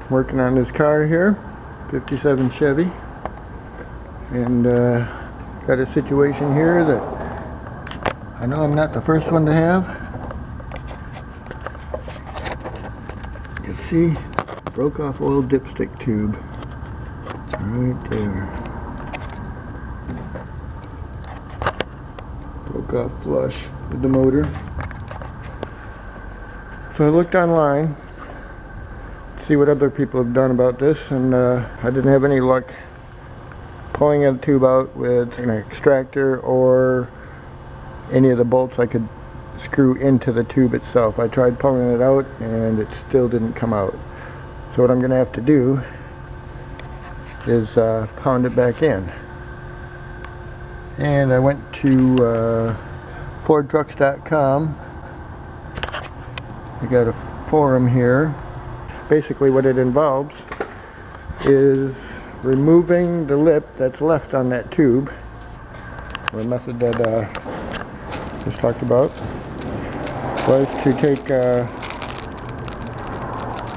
Working on this car here, 57 Chevy, and got a situation here that I know I'm not the first one to have. You see, broke off oil dipstick tube right there. Broke off flush with the motor. So I looked online to see what other people have done about this, and I didn't have any luck pulling the tube out with an extractor or any of the bolts I could screw into the tube itself. I tried pulling it out and it still didn't come out. So what I'm going to have to do is pound it back in. And I went to FordTrucks.com. I got a forum here. Basically what it involves is removing the lip that's left on that tube. The method that I just talked about was to take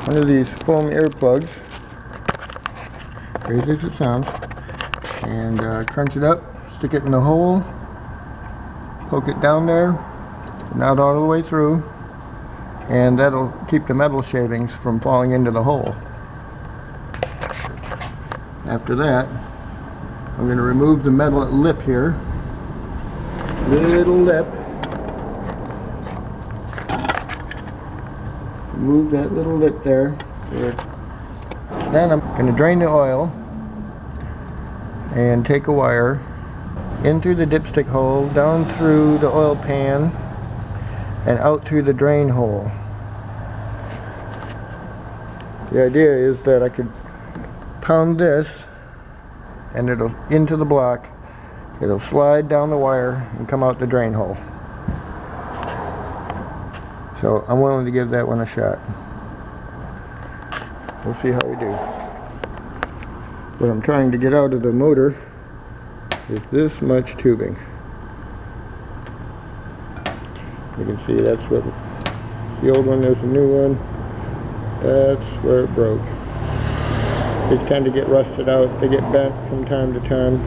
one of these foam earplugs, crazy as it sounds, and crunch it up, stick it in the hole, poke it down there, not all the way through, and that'll keep the metal shavings from falling into the hole. After that, I'm going to remove the metal lip here. Little lip. Remove that little lip there. Then I'm going to drain the oil and take a wire in through the dipstick hole, down through the oil pan, and out through the drain hole. The idea is that I could pound this and it'll into the block, it'll slide down the wire and come out the drain hole. So I'm willing to give that one a shot. We'll see how we do. What I'm trying to get out of the motor is this much tubing. You can see that's what the old one, there's a new one. That's where it broke. These tend to get rusted out. They get bent from time to time,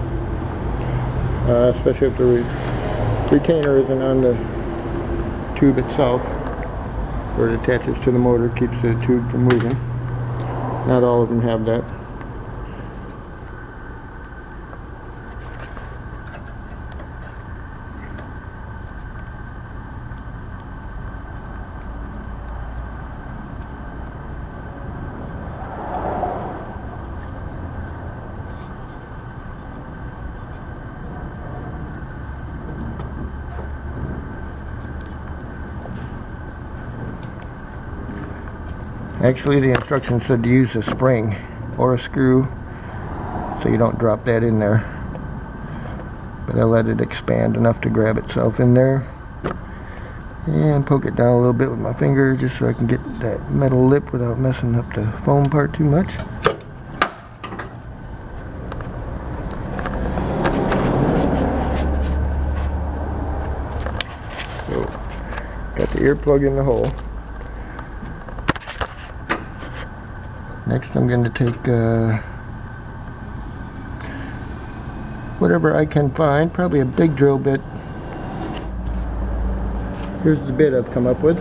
especially if the retainer isn't on the tube itself, where it attaches to the motor, keeps the tube from moving. Not all of them have that. Actually, the instructions said to use a spring or a screw so you don't drop that in there. But I let it expand enough to grab itself in there. And poke it down a little bit with my finger just so I can get that metal lip without messing up the foam part too much. So, got the earplug in the hole. Next I'm going to take whatever I can find, probably a big drill bit. Here's the bit I've come up with.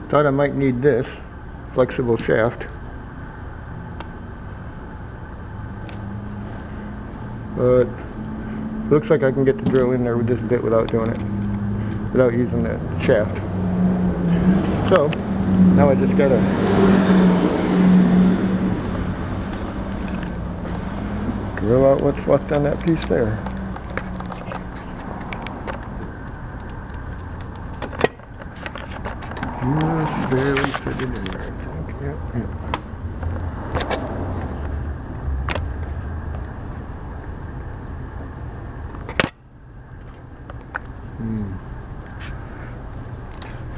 Thought I might need this flexible shaft, but looks like I can get the drill in there with this bit without doing it, without using the shaft. So, now I just gotta drill out what's left on that piece there. Just barely fit it in there, I think. Yep.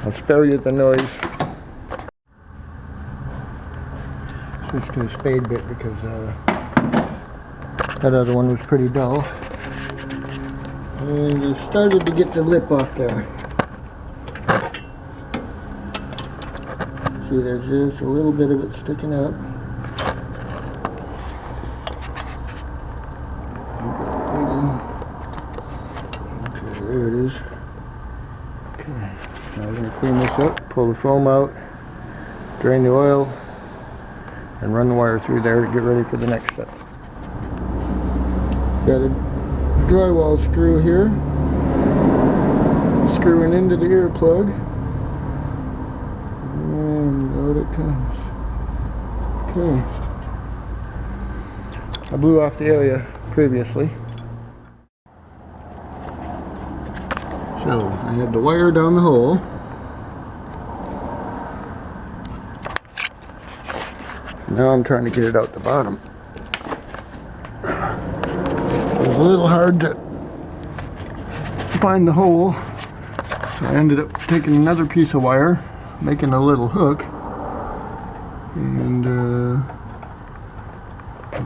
I'll spare you the noise. Switch to a spade bit because that other one was pretty dull. And I started to get the lip off there. See, there's just a little bit of it sticking up. Okay, there it is. Okay, now we're going to clean this up, pull the foam out, drain the oil, and run the wire through there to get ready for the next step. Got a drywall screw here, screwing into the ear plug, and out it comes. Okay. I blew off the area previously. So I have the wire down the hole. Now I'm trying to get it out the bottom. It was a little hard to find the hole, so I ended up taking another piece of wire, making a little hook, and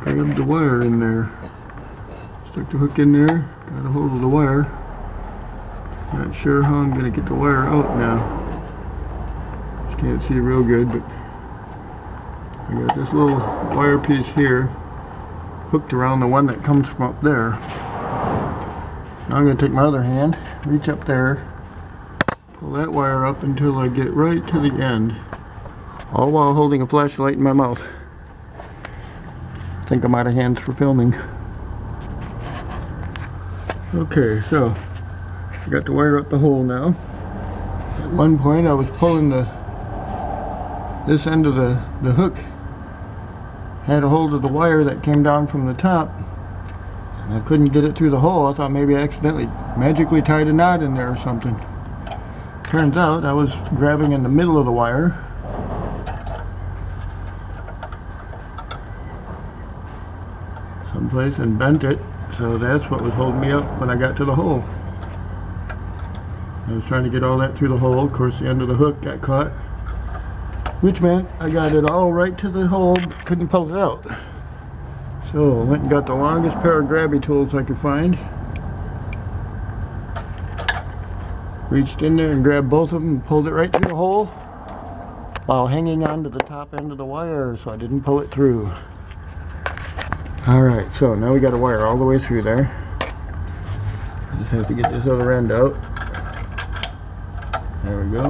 grabbed the wire in there. Stuck the hook in there, got a hold of the wire. Not sure how I'm going to get the wire out now. Just can't see real good, but I got this little wire piece here hooked around the one that comes from up there. Now I'm going to take my other hand, reach up there, pull that wire up until I get right to the end, all while holding a flashlight in my mouth. I think I'm out of hands for filming. Okay, so I got the wire up the hole now. At one point I was pulling this end of the hook, had a hold of the wire that came down from the top, and I couldn't get it through the hole. I thought maybe I accidentally magically tied a knot in there or something. Turns out I was grabbing in the middle of the wire, someplace, and bent it, so that's what was holding me up when I got to the hole. I was trying to get all that through the hole. Of course, the end of the hook got caught, which meant I got it all right to the hole, but couldn't pull it out. So I went and got the longest pair of grabby tools I could find. Reached in there and grabbed both of them and pulled it right through the hole while hanging on to the top end of the wire so I didn't pull it through. Alright, so now we got a wire all the way through there. I just have to get this other end out. There we go.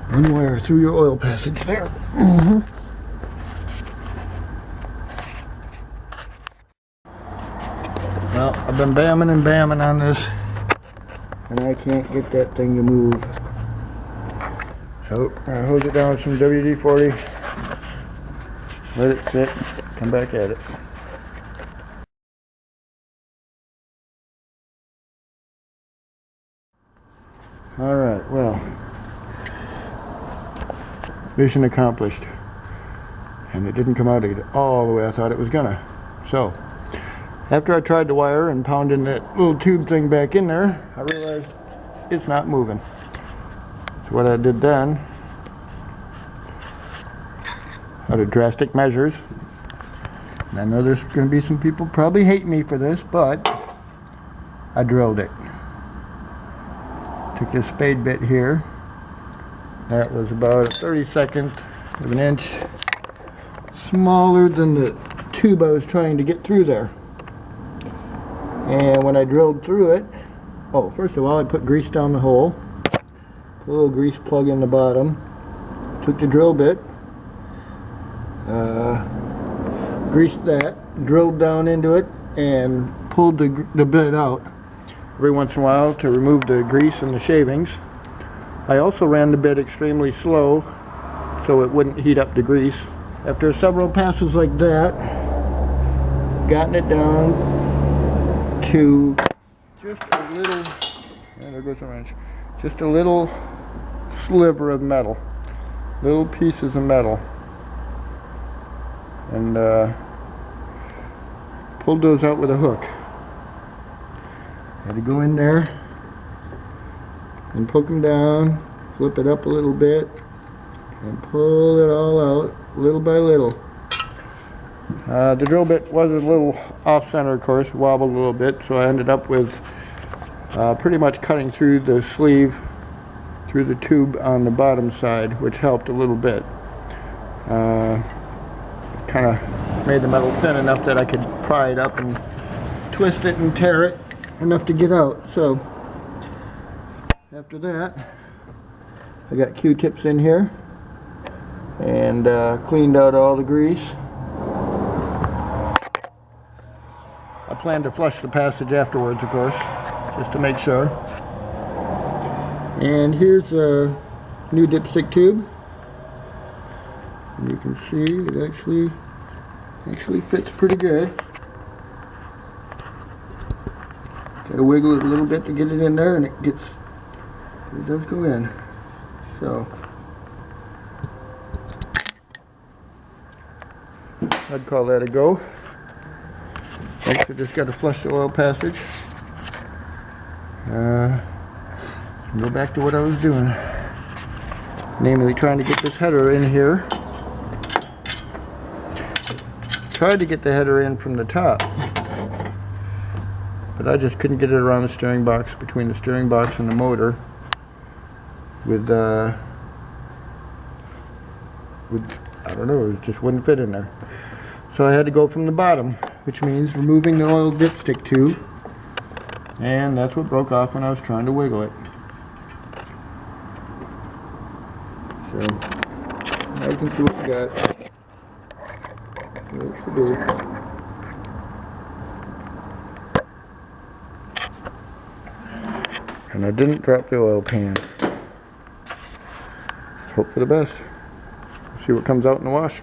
One wire through your oil passage there. Well, I've been bamming and bamming on this, and I can't get that thing to move. So I hose it down with some WD-40, let it sit, come back at it. Alright, well, mission accomplished. And it didn't come out all the way I thought it was gonna. So, after I tried the wire and pounding that little tube thing back in there, I realized it's not moving. So what I did then, out of drastic measures, and I know there's going to be some people probably hate me for this, but I drilled it. Took this spade bit here. That was about 1/32 of an inch smaller than the tube I was trying to get through there. And when I drilled through it, oh, first of all I put grease down the hole, put a little grease plug in the bottom, took the drill bit, greased that, drilled down into it, and pulled the bit out every once in a while to remove the grease and the shavings. I also ran the bit extremely slow so it wouldn't heat up the grease. After several passes like that, gotten it down to just a little, and there goes the wrench, just a little sliver of metal, little pieces of metal, and pulled those out with a hook. Had to go in there and poke them down, flip it up a little bit, and pull it all out little by little. The drill bit was a little off center, of course, wobbled a little bit, so I ended up with pretty much cutting through the sleeve, through the tube on the bottom side, which helped a little bit. Kind of made the metal thin enough that I could pry it up and twist it and tear it enough to get out. So after that, I got Q-tips in here and cleaned out all the grease. I plan to flush the passage afterwards, of course, just to make sure. And here's a new dipstick tube. And you can see it actually fits pretty good. Gotta wiggle it a little bit to get it in there, and it does go in. So I'd call that a go. Next, I just got to flush the oil passage. Go back to what I was doing, namely trying to get this header in here. Tried to get the header in from the top, but I just couldn't get it around the steering box, between the steering box and the motor, with I don't know, it just wouldn't fit in there. So I had to go from the bottom, which means removing the oil dipstick tube, and that's what broke off when I was trying to wiggle it. So now you can see what we got. Looks to be. And I didn't drop the oil pan. Hope for the best. See what comes out in the wash.